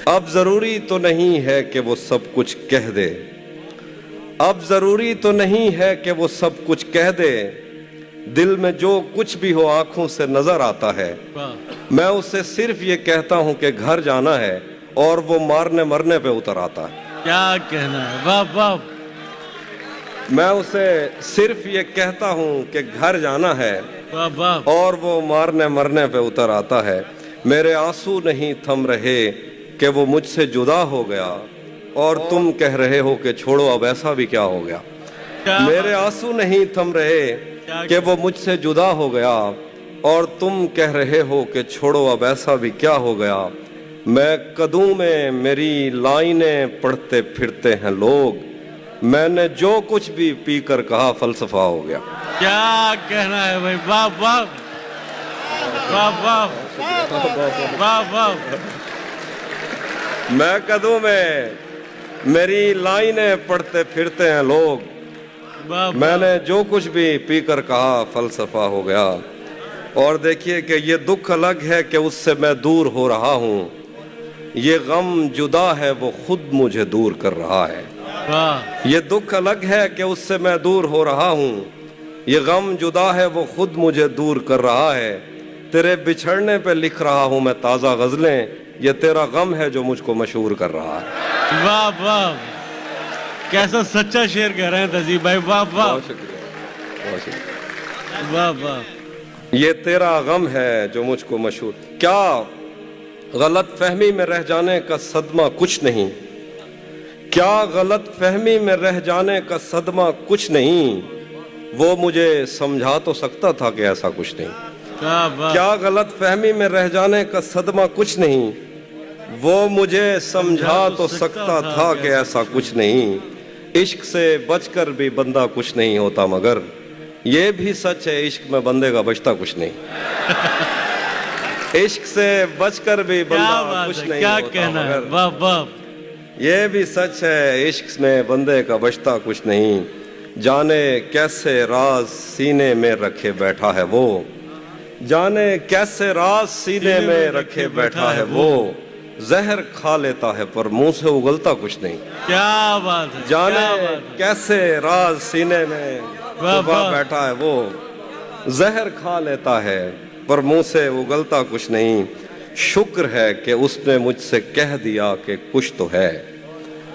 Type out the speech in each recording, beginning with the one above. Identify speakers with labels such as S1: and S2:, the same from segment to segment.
S1: اب ضروری تو نہیں ہے کہ وہ سب کچھ کہہ دے، اب ضروری تو نہیں ہے کہ وہ سب کچھ کہہ دے، دل میں جو کچھ بھی ہو آنکھوں سے نظر آتا ہے، میں اسے صرف یہ کہتا ہوں کہ گھر جانا ہے اور وہ مارنے مرنے پہ اتر آتا ہے۔
S2: کیا کہنا ہے، واہ واہ۔
S1: میں اسے صرف یہ کہتا ہوں کہ گھر جانا ہے
S2: واہ واہ۔
S1: اور وہ مارنے مرنے پہ اتر آتا ہے۔ میرے آنسو نہیں تھم رہے کہ وہ مجھ سے جدا ہو گیا، اور تم کہہ رہے ہو کہ چھوڑو اب ایسا بھی کیا ہو گیا۔ میرے آنسو نہیں تھم رہے کہ وہ مجھ سے جدا ہو گیا، اور تم کہہ رہے ہو کہ چھوڑو اب ایسا بھی کیا ہو گیا۔ میں قدوں میں میری لائنیں پڑھتے پھرتے ہیں لوگ، میں نے جو کچھ بھی پی کر کہا فلسفہ ہو گیا۔
S2: کیا کہنا ہے بھائی، واہ واہ واہ واہ واہ واہ۔
S1: میں قدوں میں میری لائنیں پڑھتے پھرتے ہیں لوگ، میں نے جو کچھ بھی پی کر کہا فلسفہ ہو گیا۔ اور دیکھیے کہ یہ دکھ الگ ہے کہ اس سے میں دور ہو رہا ہوں، یہ غم جدا ہے وہ خود مجھے دور کر رہا ہے۔ یہ دکھ الگ ہے کہ اس سے میں دور ہو رہا ہوں، یہ غم جدا ہے وہ خود مجھے دور کر رہا ہے۔ تیرے بچھڑنے پہ لکھ رہا ہوں میں تازہ غزلیں، یہ تیرا غم ہے جو مجھ کو مشہور کر رہا ہے۔
S2: واہ واہ، کیسا سچا شعر کہہ رہے ہیں تہذیب بھائی، واہ واہ۔
S1: بہت شکریہ، بہت شکریہ۔
S2: واہ واہ۔
S1: یہ تیرا غم ہے جو مجھ کو مشہور، کیا غلط فہمی میں رہ جانے کا صدمہ کچھ نہیں، کیا غلط فہمی میں رہ جانے کا صدمہ کچھ نہیں، وہ مجھے سمجھا تو سکتا تھا کہ ایسا کچھ نہیں۔ کیا غلط فہمی میں رہ جانے کا صدمہ کچھ نہیں، وہ مجھے سمجھا تو سکتا تھا کہ ایسا کچھ نہیں۔ عشق سے بچ کر بھی بندہ کچھ نہیں ہوتا، مگر یہ بھی سچ ہے عشق میں بندے کا بچتا کچھ نہیں۔ عشق سے بچ کر بھی بندہ کچھ نہیں ہوتا، مگر
S2: واہ واہ۔
S1: یہ بھی سچ ہے عشق میں بندے کا بچتا کچھ نہیں۔ جانے کیسے راز سینے میں رکھے بیٹھا ہے وہ، جانے کیسے راز سینے میں رکھے بیٹھا ہے وہ، زہر کھا لیتا ہے پر منہ سے اگلتا کچھ نہیں۔
S2: کیا بات ہے،
S1: جانے کیسے راز سینے میں چھپا بیٹھا ہے وہ، زہر کھا لیتا ہے پر منہ سے اگلتا کچھ نہیں۔ شکر ہے کہ اس نے مجھ سے کہہ دیا کہ کچھ تو ہے،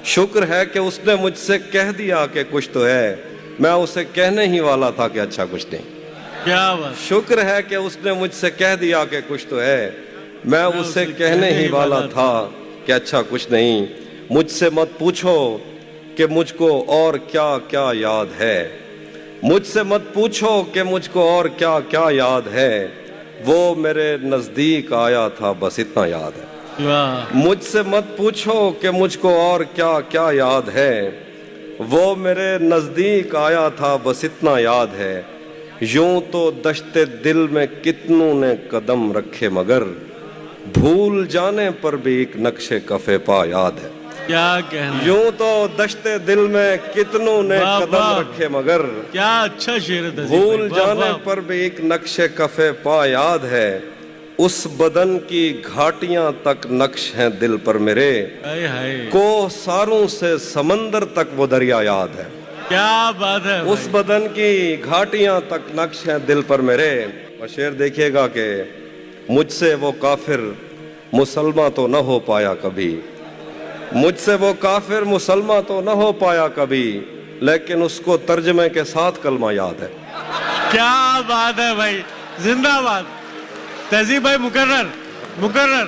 S1: شکر ہے کہ اس نے مجھ سے کہہ دیا کہ کچھ تو ہے، میں اسے کہنے ہی والا تھا کہ اچھا کچھ نہیں۔
S2: کیا بات۔
S1: شکر ہے کہ اس نے مجھ سے کہہ دیا کہ کچھ تو ہے، میں اسے کہنے ہی والا تھا کہ اچھا کچھ نہیں۔ مجھ سے مت پوچھو کہ مجھ کو اور کیا کیا یاد ہے، مجھ سے مت پوچھو کہ مجھ کو اور کیا کیا یاد ہے، وہ میرے نزدیک آیا تھا بس اتنا یاد ہے۔ مجھ سے مت پوچھو کہ مجھ کو اور کیا کیا یاد ہے، وہ میرے نزدیک آیا تھا بس اتنا یاد ہے۔ یوں تو دشت دل میں کتنوں نے قدم رکھے، مگر بھول جانے پر بھی ایک نقش کف پا یاد ہے۔
S2: کیا کہنا،
S1: یوں تو دشت دل میں کتنوں نے قدم رکھے، مگر
S2: کیا اچھا شعر ہے،
S1: بھول جانے پر بھی ایک نقش کف پا یاد ہے۔ اس بدن کی گھاٹیاں تک نقش ہیں دل پر میرے، کوہ ساروں سے سمندر تک وہ دریا یاد ہے۔
S2: کیا بات ہے،
S1: اس بدن کی گھاٹیاں تک نقش ہیں دل پر میرے۔ اور شعر دیکھیے گا کہ مجھ سے وہ کافر مسلمہ تو نہ ہو پایا کبھی، مجھ سے وہ کافر مسلمہ تو نہ ہو پایا کبھی، لیکن اس کو ترجمے کے ساتھ کلمہ یاد ہے۔
S2: کیا بات ہے بھائی، زندہ باد تہذیب بھائی، مقرر مقرر۔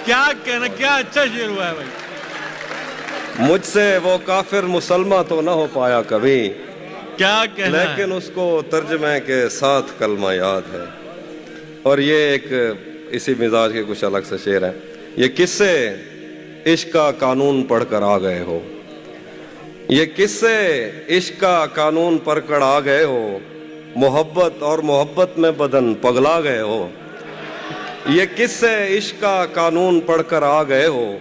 S2: کیا کہنا، کیا اچھا شعر ہوا ہے بھائی۔
S1: مجھ سے وہ کافر مسلمہ تو نہ ہو پایا کبھی،
S2: کیا کہنا،
S1: لیکن اس کو ترجمے کے ساتھ کلمہ یاد ہے۔ اور یہ ایک اسی مزاج کے کچھ الگ سے شعر ہے۔ یہ کس سے عشق کا قانون پڑھ کر آ گئے ہو، یہ کس سے عشق کا قانون پڑھ کر آ گئے ہو، محبت اور محبت میں بدن پگلا گئے ہو، یہ کس سے عشق کا قانون پڑھ کر آ گئے ہو،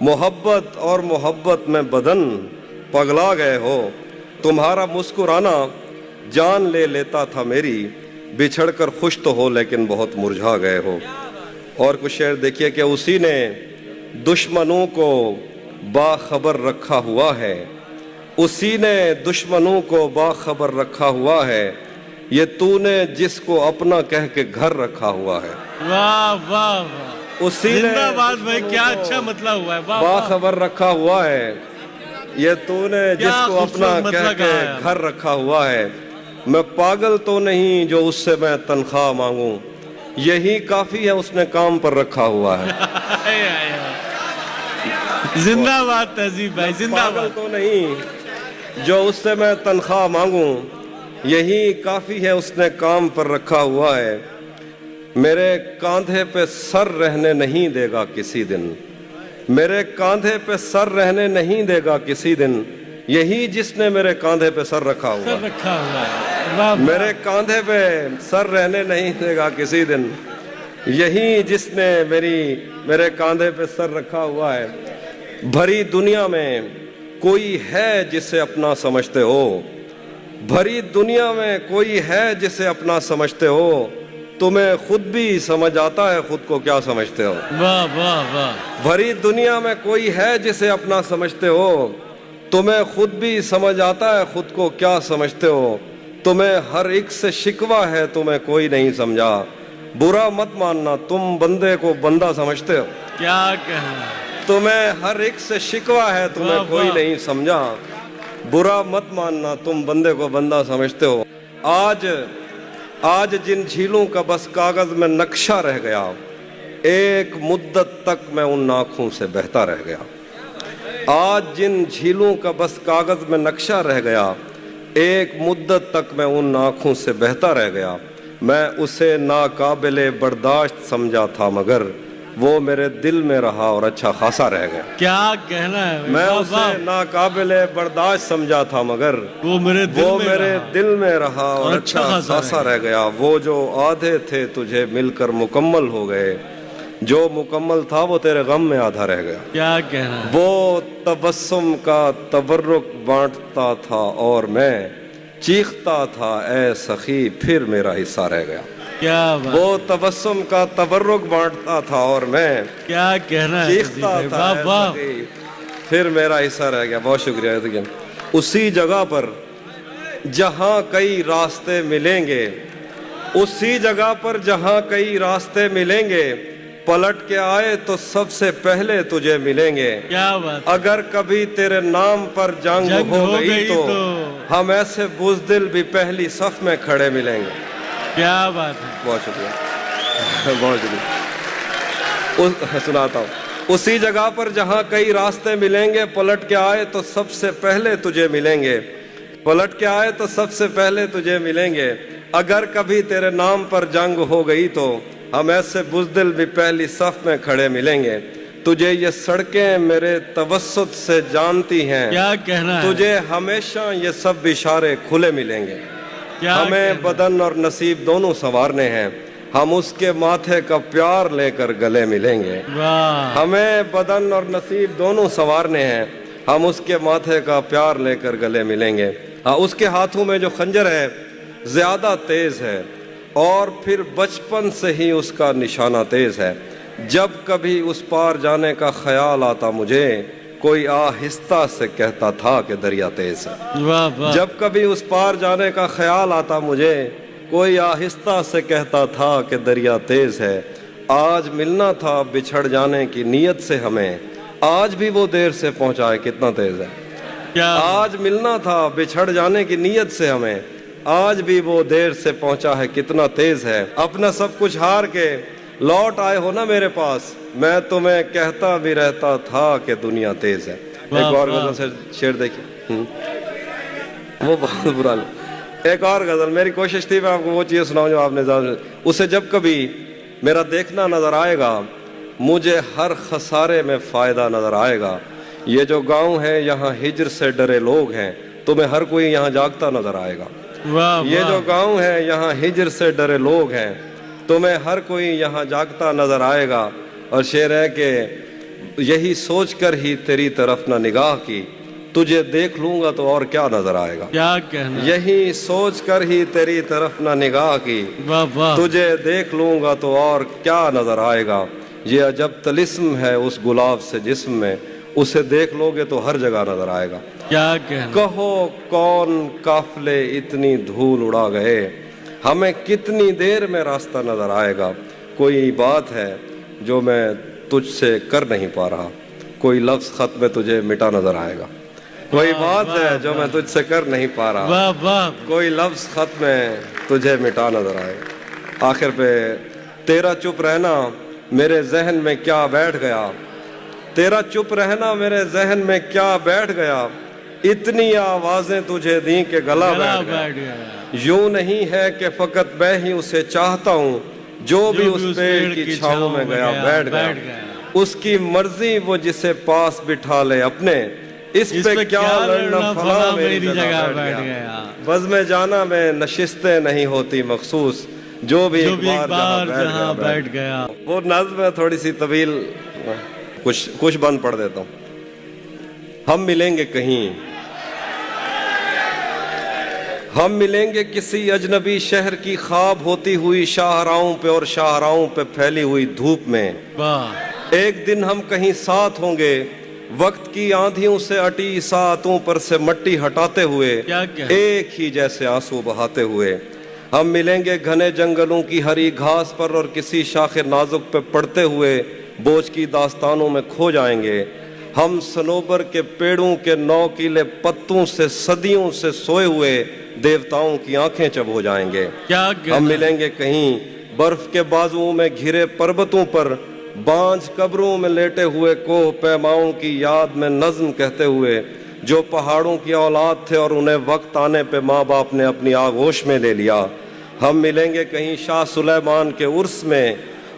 S1: محبت اور محبت میں بدن پگلا گئے ہو۔ تمہارا مسکرانا جان لے لیتا تھا میری، بچھڑ کر خوش تو ہو لیکن بہت مرجھا گئے ہو۔ اور کچھ شعر دیکھیے کہ اسی نے दुश्मनों को बाखबर रखा हुआ है, उसी ने दुश्मनों को बाखबर रखा हुआ है, ये तूने जिसको अपना कह के घर रखा हुआ है।
S2: वाह वाह वाह,
S1: उसी ने
S2: जिंदाबाद भाई, क्या
S1: दुश्मनों
S2: अच्छा
S1: को
S2: मतलब हुआ है। वाह वाह,
S1: बाखबर रखा हुआ है, ये तूने
S2: क्या
S1: जिसको अपना
S2: खूबसूरत
S1: कह
S2: मतलब
S1: के
S2: कहा है।
S1: घर रखा हुआ है। मैं पागल तो नहीं जो उससे मैं तनख्वाह मांगूं, यही काफी है उसने काम पर रखा हुआ है।
S2: आय, आय, आय। जिंदाबाद तहजीब भाई,
S1: पागल
S2: जिंदाबाद।
S1: तो नहीं जो उससे मैं तनख्वाह मांगूं, यही काफी है उसने काम पर रखा हुआ है। मेरे कांधे पे सर रहने नहीं देगा किसी दिन, मेरे कांधे पे सर रहने नहीं देगा किसी दिन, यही जिसने मेरे कांधे पे सर रखा हुआ
S2: सर
S1: है।
S2: रखा हुआ है। वाह वाह।
S1: मेरे कांधे पे सर रहने नहीं देगा किसी दिन, यही जिसने मेरे कांधे पे सर रखा हुआ है। भरी दुनिया में कोई है जिसे अपना समझते हो, भरी दुनिया में कोई है जिसे अपना समझते हो, तुम्हें खुद भी समझ आता है खुद को क्या समझते हो।
S2: वाह वाह वाह।
S1: भरी दुनिया में कोई है जिसे अपना समझते हो, तुम्हें खुद भी समझ आता है खुद को क्या समझते हो। तुम्हें हर एक से शिकवा है, तुम्हें कोई नहीं समझा, बुरा मत मानना तुम बंदे को बंदा समझते हो।
S2: क्या कहना,
S1: तुम्हें हर एक से शिकवा है, तुम्हें
S2: वाह,
S1: कोई
S2: वाह।
S1: नहीं समझा, बुरा मत मानना तुम बंदे को बंदा समझते हो। आज जिन झीलों का बस कागज में नक्शा रह गया, एक मुद्दत तक मैं उन आंखों से बहता रह गया। आज जिन झीलों का बस कागज में नक्शा रह गया, एक मुद्दत तक मैं उन आंखों से बहता रह गया। मैं उसे नाकाबिले बर्दाश्त समझा था, मगर वो मेरे दिल में रहा और अच्छा खासा रह गया।
S2: क्या कहना है भाई,
S1: मैं
S2: वाह,
S1: उसे
S2: वाह।
S1: नाकाबिले बर्दाश्त समझा था, मगर
S2: वो मेरे
S1: दिल में रहा और अच्छा खासा रह गया। वो जो आधे थे तुझे मिलकर मुकम्मल हो गए, जो मुकम्मल था वो तेरे गम में आधा रह गया।
S2: क्या कहना है?
S1: वो तबस्सुम का तबर्रुक बांटता था और मैं चीखता था, ऐ सखी फिर मेरा हिस्सा रह गया।
S2: क्या बात,
S1: वो तबस्सुम का तबर्रुक बांटता था और मैं
S2: क्या कहना है
S1: चीखता
S2: भाई,
S1: था,
S2: वाह
S1: ऐ
S2: वाह।
S1: सखी फिर मेरा हिस्सा रह गया। बहुत शुक्रिया। देखिए, उसी जगह पर जहां कई रास्ते मिलेंगे, उसी जगह पर जहां कई रास्ते मिलेंगे, पलट के आए तो सबसे पहले तुझे मिलेंगे।
S2: क्या बात,
S1: अगर कभी तेरे नाम पर जंग हो गई तो हम ऐसे बुज़दिल भी पहली सफ में खड़े मिलेंगे।
S2: क्या बात है।
S1: बहुत शुक्रिया, बहुत शुक्रिया। सुनाता हूँ। उसी जगह पर जहाँ कई रास्ते मिलेंगे, पलट के आए तो सबसे पहले तुझे मिलेंगे, पलट के आए तो सबसे पहले तुझे मिलेंगे। अगर कभी तेरे नाम पर जंग हो गई तो हम ऐसे बुज़दिल भी पहली सफ में खड़े मिलेंगे। तुझे ये सड़कें मेरे तवस्सुत से जानती हैं,
S2: क्या कहना है?
S1: तुझे हमेशा ये सब इशारे खुले मिलेंगे।
S2: क्या
S1: हमें
S2: कहना?
S1: बदन और नसीब दोनों संवारने हैं, हम उसके माथे का प्यार लेकर गले मिलेंगे।
S2: वाह,
S1: हमें बदन और नसीब दोनों संवारने हैं, हम उसके माथे का प्यार लेकर गले मिलेंगे। हाँ, उसके हाथों में जो खंजर है ज्यादा तेज है और फिर बचपन से ही उसका निशाना तेज है। जब कभी उस पार जाने का ख्याल आता मुझे, कोई आहिस्ता से कहता था कि दरिया तेज है।
S2: वाह वाह।
S1: जब कभी उस पार जाने का ख्याल आता मुझे, कोई आहिस्ता से कहता था कि दरिया तेज है। आज मिलना था बिछड़ जाने की नीयत से हमें, आज भी वो देर से पहुंचा है, कितना तेज है।
S2: क्या
S1: आज मिलना था बिछड़ जाने की नीयत से हमें, आज भी वो देर से पहुंचा है, कितना तेज है। अपना सब कुछ हार के लौट आए हो ना मेरे पास, मैं तुम्हें कहता भी रहता था कि दुनिया तेज है।
S2: वाह,
S1: एक और
S2: वाह।
S1: गजल से शेर देखिए, वो बहुत बुरा नहीं। एक और गजल, मेरी कोशिश थी मैं आपको वो चीज़ सुनाऊं जो आपने ज्यादा, उसे जब कभी मेरा देखना नजर आएगा, मुझे हर खसारे में फायदा नजर आएगा। ये जो गांव है यहाँ हिजर से डरे लोग हैं, तुम्हें हर कोई यहाँ जागता नजर आएगा।
S2: वाह,
S1: ये
S2: वाह।
S1: जो गांव है यहाँ हिजर से डरे लोग हैं, तुम्हें हर कोई यहाँ जागता नजर आएगा। और शेर है कि यही सोच कर ही तेरी तरफ ना निगाह की, तुझे देख लूंगा तो और क्या नजर आएगा।
S2: क्या कहना,
S1: यही सोच कर ही तेरी तरफ ना निगाह की,
S2: वाह वाह।
S1: तुझे देख लूंगा तो और क्या नजर आएगा। یہ عجب طلسم ہے اس گلاب سے جسم میں، اسے دیکھ لو گے تو ہر جگہ نظر آئے گا۔
S2: کیا کہنا،
S1: کہو کون قافلے اتنی دھول اڑا گئے، ہمیں کتنی دیر میں راستہ نظر آئے گا۔ کوئی بات ہے جو میں تجھ سے کر نہیں پا رہا، کوئی لفظ خط میں تجھے مٹا نظر آئے گا۔ کوئی بات ہے جو میں تجھ سے کر نہیں پا رہا،
S2: واہ واہ،
S1: کوئی لفظ خط میں تجھے مٹا نظر آئے گا۔ آخر پہ تیرا چپ رہنا میرے ذہن میں کیا بیٹھ گیا، تیرا چپ رہنا میرے ذہن میں کیا بیٹھ گیا، اتنی آوازیں تجھے دیں کہ گلا بیٹھ گیا۔ یوں نہیں ہے کہ فقط میں ہی اسے چاہتا ہوں، جو بھی اس پیڑ کی چھاؤں میں گیا بیٹھ گیا۔ اس کی مرضی وہ جسے پاس بٹھا لے اپنے، اس پہ کیا لڑنا فلاں میری جگہ بیٹھ گیا۔ بزم جانا میں نشستیں نہیں ہوتی مخصوص، جو بھی ایک بار جہاں بیٹھ گیا۔ وہ نظم ہے تھوڑی سی طویل، کچھ بند پڑھ دیتا ہوں۔ ہم ملیں گے کہیں، ہم ملیں گے کسی اجنبی شہر کی خواب ہوتی ہوئی شاہراہوں پہ اور شاہراہوں پہ پھیلی ہوئی دھوپ میں۔ ایک دن ہم کہیں ساتھ ہوں گے، وقت کی آندھیوں سے اٹی ساعتوں پر سے مٹی ہٹاتے ہوئے، ایک ہی جیسے آنسو بہاتے ہوئے۔ ہم ملیں گے گھنے جنگلوں کی ہری گھاس پر اور کسی شاخ نازک پہ پڑتے ہوئے بوجھ کی داستانوں میں کھو جائیں گے۔ ہم صنوبر کے پیڑوں کے نوکیلے پتوں سے صدیوں سے سوئے ہوئے دیوتاؤں کی آنکھیں چب ہو جائیں گے۔ ہم ملیں گے کہیں برف کے بازوؤں میں گھرے پربتوں پر، بانجھ قبروں میں لیٹے ہوئے کوہ پیماؤں کی یاد میں نظم کہتے ہوئے، جو پہاڑوں کی اولاد تھے اور انہیں وقت آنے پہ ماں باپ نے اپنی آغوش میں لے لیا۔ ہم ملیں گے کہیں شاہ سلیمان کے عرس میں،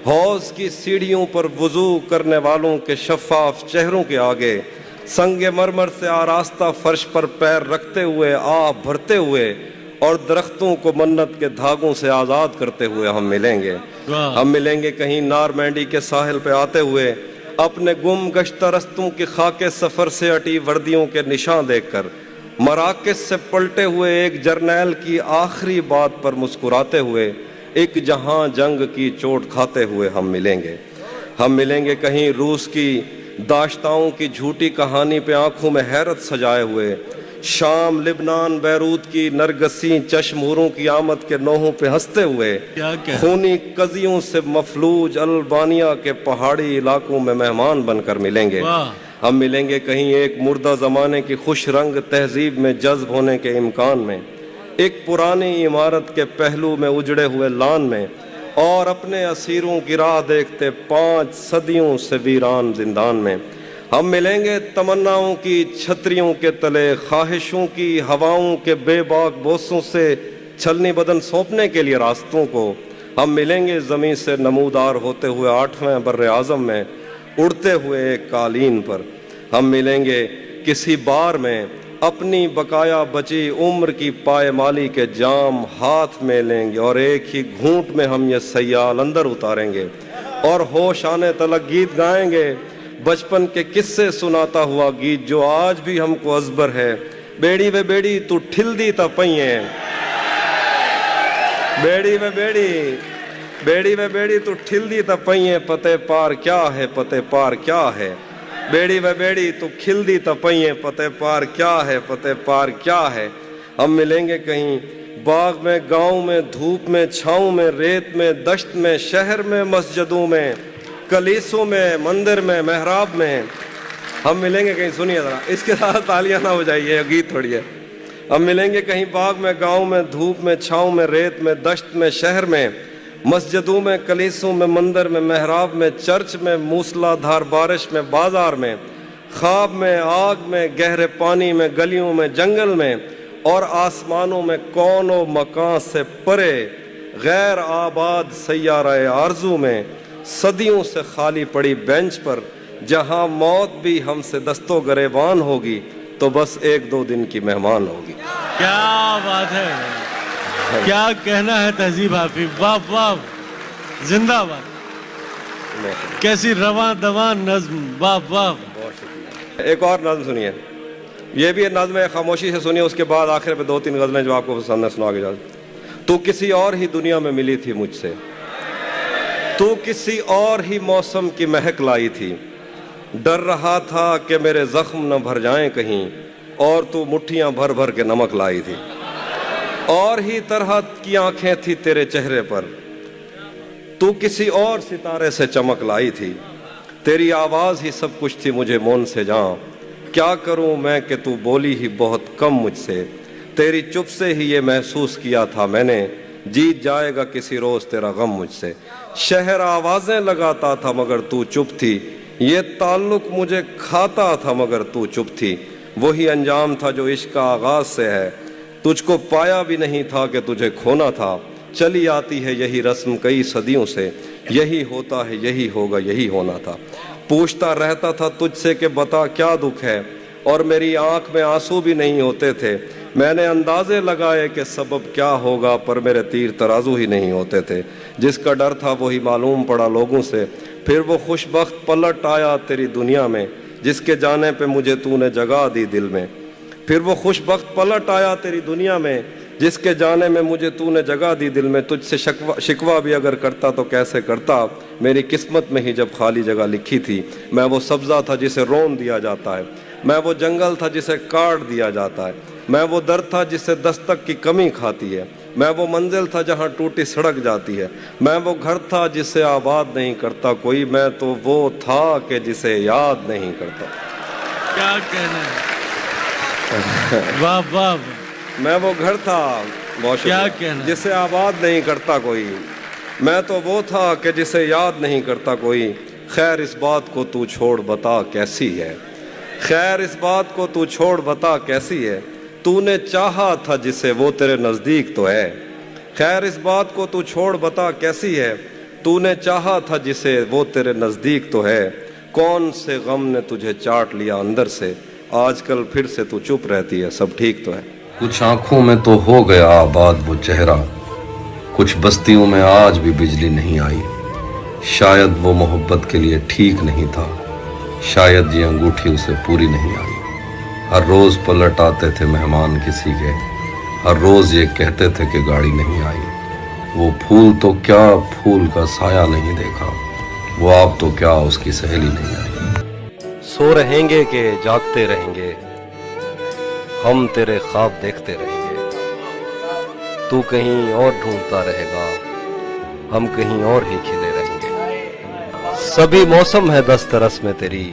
S1: حوض کی سیڑھیوں پر وضو کرنے والوں کے شفاف چہروں کے آگے، سنگ مرمر سے آراستہ فرش پر پیر رکھتے ہوئے آہ بھرتے ہوئے اور درختوں کو منت کے دھاگوں سے آزاد کرتے ہوئے ہم ملیں گے۔ ہم ملیں گے کہیں نارمینڈی کے ساحل پہ آتے ہوئے، اپنے گم گشتہ رستوں کی خاک سفر سے اٹی وردیوں کے نشان دیکھ کر، مراکز سے پلٹے ہوئے ایک جرنیل کی آخری بات پر مسکراتے ہوئے، ایک جہاں جنگ کی چوٹ کھاتے ہوئے ہم ملیں گے۔ ہم ملیں گے کہیں روس کی داشتاؤں کی جھوٹی کہانی پہ آنکھوں میں حیرت سجائے ہوئے، شام لبنان بیروت کی نرگسی چشموروں کی آمد کے نوحوں پہ ہنستے ہوئے، خونی قضیوں سے مفلوج البانیا کے پہاڑی علاقوں میں مہمان بن کر ملیں گے۔ ہم ملیں گے کہیں ایک مردہ زمانے کی خوش رنگ تہذیب میں جذب ہونے کے امکان میں، ایک پرانی عمارت کے پہلو میں اجڑے ہوئے لان میں، اور اپنے اسیروں کی راہ دیکھتے 5 صدیوں سے ویران زندان میں۔ ہم ملیں گے تمناؤں کی چھتریوں کے تلے، خواہشوں کی ہواؤں کے بے باک بوسوں سے چھلنی بدن سونپنے کے لیے راستوں کو۔ ہم ملیں گے زمین سے نمودار ہوتے ہوئے 8ویں بر اعظم میں، اڑتے ہوئے ایک قالین پر۔ ہم ملیں گے کسی بار میں، اپنی بقایا بچی عمر کی پائمالی کے جام ہاتھ میں لیں گے، اور ایک ہی گھونٹ میں ہم یہ سیال اندر اتاریں گے اور ہوش آنے تلک گیت گائیں گے، بچپن کے قصے سناتا ہوا گیت جو آج بھی ہم کو ازبر ہے۔ بیڑی وے بیڑی تو ٹھل دی تا پئیں، بیڑی وے بیڑی، بیڑی وے بیڑی تو ٹھل دی تا پئیں، پتے پار کیا ہے، پتے پار کیا ہے، بیڑی وے بیڑی تو کھل دی تا پئیں، پتے پار کیا ہے، پتے پار کیا ہے۔ ہم ملیں گے کہیں باغ میں، گاؤں میں، دھوپ میں، چھاؤں میں، ریت میں، دشت میں، شہر میں، مسجدوں میں، کلیسوں میں، مندر میں، محراب میں۔ ہم ملیں گے کہیں، سنیے ذرا، اس کے ساتھ تالیاں نہ ہو جائیے، گیت تھوڑی ہے۔ ہم ملیں گے کہیں باغ میں، گاؤں میں، دھوپ میں، چھاؤں میں، ریت میں، دشت میں، شہر میں، مسجدوں میں، کلیسوں میں، مندر میں، محراب میں، چرچ میں، موسلا دھار بارش میں، بازار میں، خواب میں، آگ میں، گہرے پانی میں، گلیوں میں، جنگل میں، اور آسمانوں میں، کون و مکان سے پرے غیر آباد سیارہ آرزو میں، صدیوں سے خالی پڑی بینچ پر، جہاں موت بھی ہم سے دستو گریبان ہوگی تو بس 1-2 دن کی مہمان ہوگی۔
S2: کیا بات ہے، کیا کہنا ہے تہذیب حافظ، واہ واہ، زندہ باد، کیسی رواں دواں نظم، واہ واہ۔
S1: ایک اور نظم سنیے، یہ بھی نظم ہے، خاموشی سے سنیے، اس کے بعد آخر پہ 2-3 غزلیں جو آپ کو پسند ہے سنا کے جاؤ۔ تو کسی اور ہی دنیا میں ملی تھی مجھ سے، तू किसी और ही मौसम की महक लाई थी, डर रहा था कि मेरे जख्म न भर जाएं कहीं, और तू मुट्ठियां भर भर के नमक लाई थी। और ही तरह की आंखें थी तेरे चेहरे पर, तू किसी और सितारे से चमक लाई थी। तेरी आवाज ही सब कुछ थी मुझे मौन से जान, क्या करूं मैं कि तू बोली ही बहुत कम मुझसे। तेरी चुप से ही ये महसूस किया था मैंने, जीत जाएगा किसी रोज तेरा गम मुझसे। शहर आवाजें लगाता था मगर तू चुप थी, ये ताल्लुक मुझे खाता था मगर तू चुप थी। वही अंजाम था जो इश्क का आगाज से है, तुझको पाया भी नहीं था कि तुझे खोना था। चली आती है यही रस्म कई सदियों से, यही होता है यही होगा यही होना था। पूछता रहता था तुझसे कि बता क्या दुख है, और मेरी आंख में आंसू भी नहीं होते थे। मैंने अंदाजे लगाए कि सबब क्या होगा, पर मेरे तीर तराजू ही नहीं होते थे। जिसका डर था वही मालूम पड़ा लोगों से, फिर वो खुशबख्त पलट आया तेरी दुनिया में, जिसके जाने पे मुझे तूने जगह दी दिल में। फिर वो खुशबख्त पलट आया तेरी दुनिया में, जिसके जाने में मुझे तूने जगह दी दिल में। तुझसे शिकवा भी अगर करता तो कैसे करता, मेरी किस्मत में ही जब खाली जगह लिखी थी। मैं वो सब्ज़ा था जिसे रोन दिया जाता है, मैं वो जंगल था जिसे काट दिया जाता है, मैं वो दर था जिससे दस्तक की कमी खाती है, मैं वो मंजिल था जहाँ टूटी सड़क जाती है, मैं वो घर था जिसे आबाद नहीं करता कोई, मैं तो वो था कि जिसे याद नहीं करता।
S2: क्या कहना है, वाह वाह।
S1: मैं वो घर था, बहुत
S2: क्या
S1: शुक्रिया,
S2: कहना,
S1: जिसे आबाद नहीं करता कोई, मैं तो वो था कि जिसे याद नहीं करता कोई। खैर इस बात को तू छोड़ बता कैसी है, खैर इस बात को तू छोड़ बता कैसी है, तूने चाहा था जिसे वो तेरे नज़दीक तो है। खैर इस बात को तू छोड़ बता कैसी है, तूने चाहा था जिसे वो तेरे नज़दीक तो है। कौन से गम ने तुझे चाट लिया अंदर से, आजकल फिर से तू चुप रहती है, सब ठीक तो है।
S3: कुछ आंखों में तो हो गया आबाद वो चेहरा, कुछ बस्तियों में आज भी बिजली नहीं आई। शायद वो मोहब्बत के लिए ठीक नहीं था, शायद ये अंगूठी उसे पूरी नहीं आई। हर रोज पलट आते थे मेहमान किसी के, हर रोज ये कहते थे कि गाड़ी नहीं आई। वो फूल तो क्या फूल का साया नहीं देखा, वो आप तो क्या उसकी सहेली नहीं आई।
S1: सो रहेंगे कि जागते रहेंगे, हम तेरे ख्वाब देखते रहेंगे। तू कहीं और ढूंढता रहेगा, हम कहीं और ही खिले रहेंगे। सभी मौसम है दस्तरस में तेरी,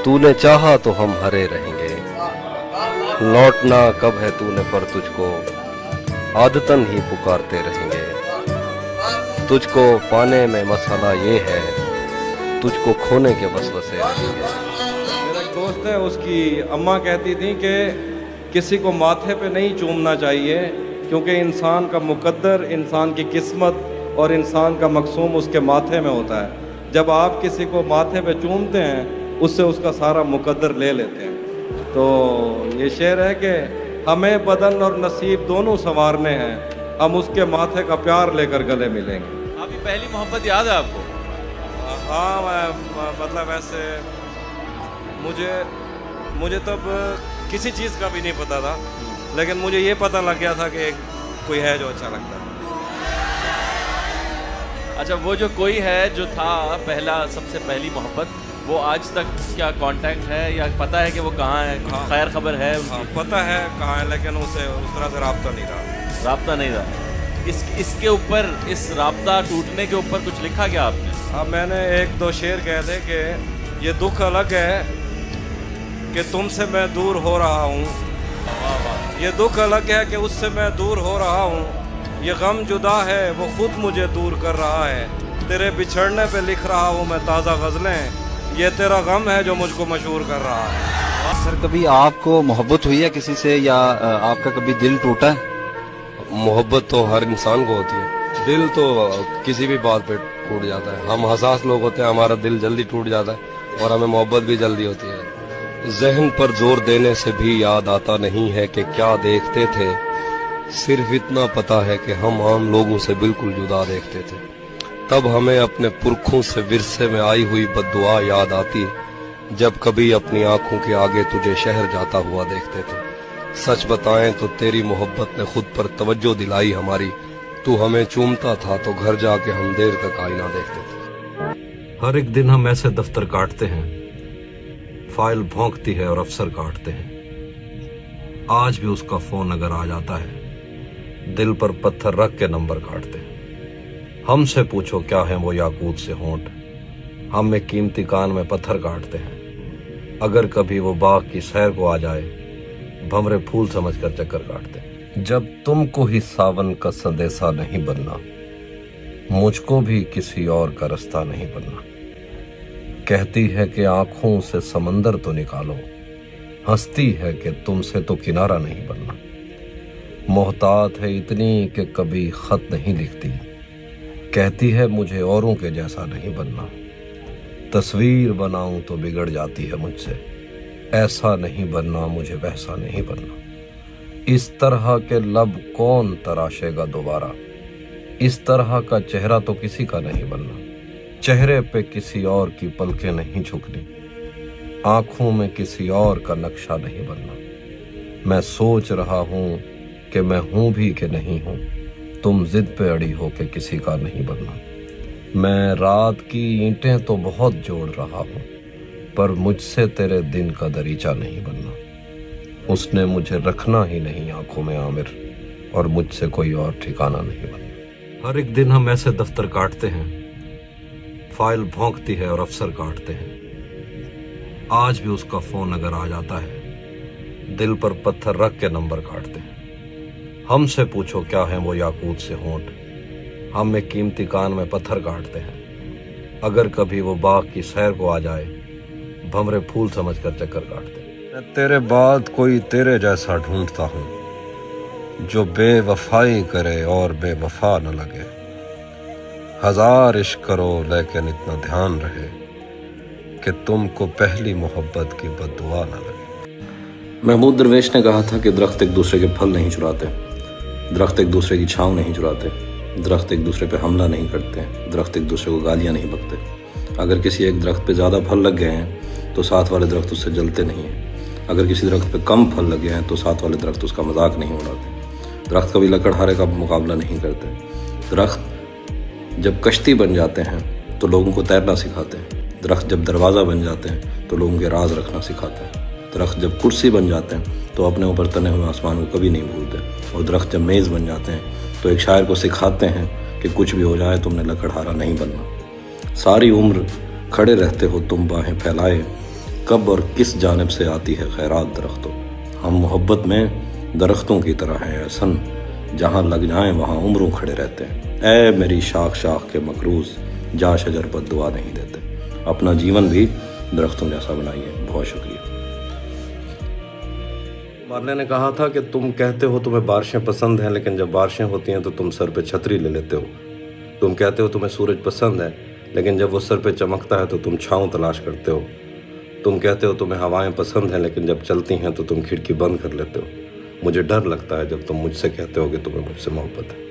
S1: तूने चाहा तो हम हरे रहेंगे। लौटना कब है तूने पर तुझको आदतन ही पुकारते रहेंगे। तुझको पाने में मसला ये है, तुझको खोने के वसवसे रहेंगे।
S4: मेरा एक दोस्त है, उसकी अम्मा कहती थी कि किसी को माथे पे नहीं चूमना चाहिए, क्योंकि इंसान का मुकद्दर, इंसान की किस्मत और इंसान का मकसूम उसके माथे में होता है। जब आप किसी को माथे पे चूमते हैं, उससे उसका सारा मुकद्दर ले लेते हैं। तो ये शेर है कि हमें बदन और नसीब दोनों संवारने हैं, हम उसके माथे का प्यार लेकर गले मिलेंगे।
S5: आपकी पहली मोहब्बत याद है आपको?
S4: हाँ, मतलब ऐसे मुझे तब किसी चीज़ का भी नहीं पता था, लेकिन मुझे ये पता लग गया था कि कोई है जो अच्छा लगता है।
S5: अच्छा, वो जो कोई है जो था पहला, सबसे पहली मोहब्बत, वो आज तक क्या कांटेक्ट है या पता है कि वो कहाँ है?
S4: हाँ,
S5: खैर खबर है उनकी?
S4: हाँ, पता है कहाँ है, लेकिन उसे उस तरह से राब्ता नहीं रहा।
S5: राब्ता नहीं रहा। इसके ऊपर, इस राब्ता टूटने के ऊपर कुछ लिखा क्या आपने?
S4: अब मैंने एक दो शेर कहे थे कि ये दुख अलग है कि तुमसे मैं दूर हो रहा हूँ, ये दुख अलग है कि उससे मैं दूर हो रहा हूँ, ये गम जुदा है वो खुद मुझे दूर कर रहा है, तेरे बिछड़ने पे लिख रहा हूँ मैं ताज़ा गज़लें, ये तेरा गम है जो मुझको मशहूर कर रहा है।
S6: सर, कभी आपको मोहब्बत हुई है किसी से, या आपका कभी दिल टूटा है?
S3: मोहब्बत तो हर इंसान को होती है, दिल तो किसी भी बात पे टूट जाता है। हम हसास लोग होते हैं, हमारा दिल जल्दी टूट जाता है और हमें मोहब्बत भी जल्दी होती है। जहन पर जोर देने से भी याद आता नहीं है कि क्या देखते थे, सिर्फ इतना पता है कि हम आम लोगों से बिल्कुल जुदा देखते थे। तब हमें अपने पुरखों से विरसे में आई हुई बद्दुआ याद आती, जब कभी अपनी आंखों के आगे तुझे शहर जाता हुआ देखते थे। सच बताएं तो तेरी मोहब्बत ने खुद पर तवज्जो दिलाई हमारी, तू हमें चूमता था तो घर जाके हम देर तक आईना देखते थे।
S1: हर एक दिन हम ऐसे दफ्तर काटते हैं, फाइल भौंकती है और अफसर काटते हैं। आज भी उसका फोन अगर आ जाता है, दिल पर पत्थर रख के नंबर काटते हैं। हमसे पूछो क्या है वो याकूत से होंठ, हम में कीमती कान में पत्थर काटते हैं। अगर कभी वो बाग की सैर को आ जाए, भंवरे फूल समझकर चक्कर काटते हैं। जब तुमको ही सावन का संदेशा नहीं बनना, मुझको भी किसी और का रास्ता नहीं बनना। कहती है कि आंखों से समंदर तो निकालो, हंसती है कि तुमसे तो किनारा नहीं बनना। मोहतात है इतनी कि कभी खत नहीं लिखती, कहती है मुझे औरों के जैसा नहीं बनना। तस्वीर बनाऊं तो बिगड़ जाती है मुझसे, ऐसा नहीं बनना मुझे वैसा नहीं बनना। इस तरह के लब कौन तराशेगा दोबारा, इस तरह का चेहरा तो किसी का नहीं बनना। चेहरे पे किसी और की पलकें नहीं झुकनी, आंखों में किसी और का नक्शा नहीं बनना। मैं सोच रहा हूं कि मैं हूं भी कि नहीं हूं, तुम जिद पे अड़ी हो के किसी का नहीं बनना। मैं रात की ईंटें तो बहुत जोड़ रहा हूं, पर मुझसे तेरे दिन का दरीचा नहीं बनना। उसने मुझे रखना ही नहीं आंखों में आमिर, और मुझसे कोई और ठिकाना नहीं बनना। हर एक दिन हम ऐसे दफ्तर काटते हैं, फाइल भौंकती है और अफसर काटते हैं। आज भी उसका फोन अगर आ जाता है, दिल पर पत्थर रख के नंबर काटते हैं। हमसे पूछो क्या है वो याकूत से होंठ, हम में कीमती कान में पत्थर काटते हैं। अगर कभी वो बाग की सैर को आ जाए, भंवरे फूल समझकर चक्कर काटते हैं। मैं तेरे बाद कोई तेरे जैसा ढूंढता हूँ, जो बेवफाई करे और बेवफा न लगे। हजार इश्क करो लेकिन इतना ध्यान रहे कि तुमको पहली मोहब्बत की बद्दुआ न लगे।
S7: महमूद दरवेश ने कहा था कि दरख्त एक दूसरे के फल नहीं चुराते, दरख्त एक दूसरे की छाँव नहीं चुराते, दरख्त एक दूसरे पे हमला नहीं करते, दरख्त एक दूसरे को गालियाँ नहीं बकते। अगर किसी एक दरख्त पे ज़्यादा फल लग गए हैं तो साथ वाले दरख्त उससे जलते नहीं हैं। अगर किसी दरख्त पे कम फल लगे हैं तो साथ वाले दरख्त उसका मजाक नहीं उड़ाते। दरख्त कभी लकड़हारे का मुकाबला नहीं करते। दरख्त जब कश्ती बन जाते हैं तो लोगों को तैरना सिखाते हैं। दरख्त जब दरवाज़ा बन जाते हैं तो लोगों के राज रखना सिखाते हैं। दरख्त जब कुर्सी बन जाते हैं तो अपने ऊपर तने हुए आसमान को कभी नहीं भूलते। और दरख्त जब मेज़ बन जाते हैं तो एक शायर को सिखाते हैं कि कुछ भी हो जाए तुमने लकड़हारा नहीं बनना। सारी उम्र खड़े रहते हो तुम बाहें फैलाए, कब और किस जानिब से आती है खैरात दरख्तों। हम मोहब्बत में दरख्तों की तरह हैं एहसन, जहाँ लग जाएं वहाँ उम्रों खड़े रहते हैं। ऐ मेरी शाख शाख के मकरूज, जा शजर पर दुआ नहीं देते। अपना जीवन भी दरख्तों जैसा बनाइए। बहुत शुक्रिया।
S1: मारने ने कहा था कि तुम कहते हो तुम्हें बारिशें पसंद हैं, लेकिन जब बारिशें होती हैं तो तुम सर पे छतरी ले लेते हो। तुम कहते हो तुम्हें सूरज पसंद है, लेकिन जब वो सर पे चमकता है तो तुम छाँव तलाश करते हो। तुम कहते हो तुम्हें हवाएं पसंद हैं, लेकिन जब चलती हैं तो तुम खिड़की बंद कर लेते हो। मुझे डर लगता है जब तुम मुझसे कहते हो कि तुम्हें मुझसे मोहब्बत है।